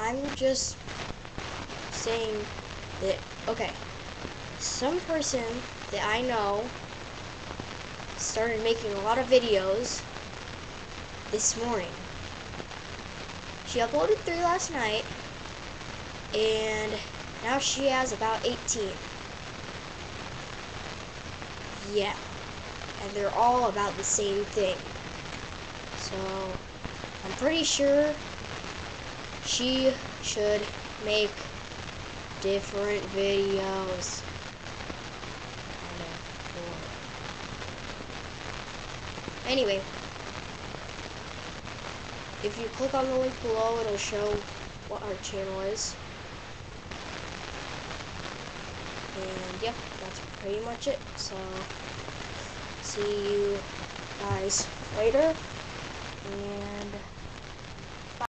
I'm just saying that, okay, some person that I know started making a lot of videos this morning. She uploaded 3 last night, and now she has about 18. Yeah, and they're all about the same thing. So, I'm pretty sure she should make different videos. Anyway, if you click on the link below, it'll show what our channel is. And yep, that's pretty much it. So, see you guys later.